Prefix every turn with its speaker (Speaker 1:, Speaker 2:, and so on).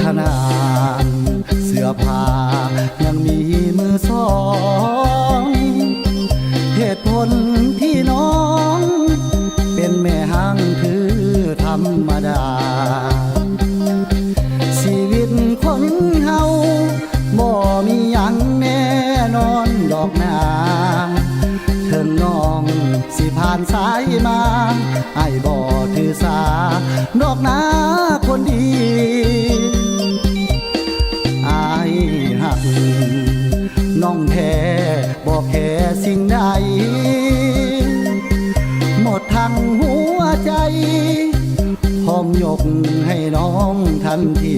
Speaker 1: ขนาดเสื้อผ้ายังมีมือสองเหตุผลที่น้องเป็นแม่ห้างคือธรรมดาชีวิตคนเฮาบ่มีหยังแน่นอนดอกนาถึงน้องสิผ่านสายมาไอ้บ่ถือสาดอกนาคนดีอายหักน้องแท้บอกแค่สิ่งใดหมดทั้งหัวใจพร้อมยกให้น้องทันที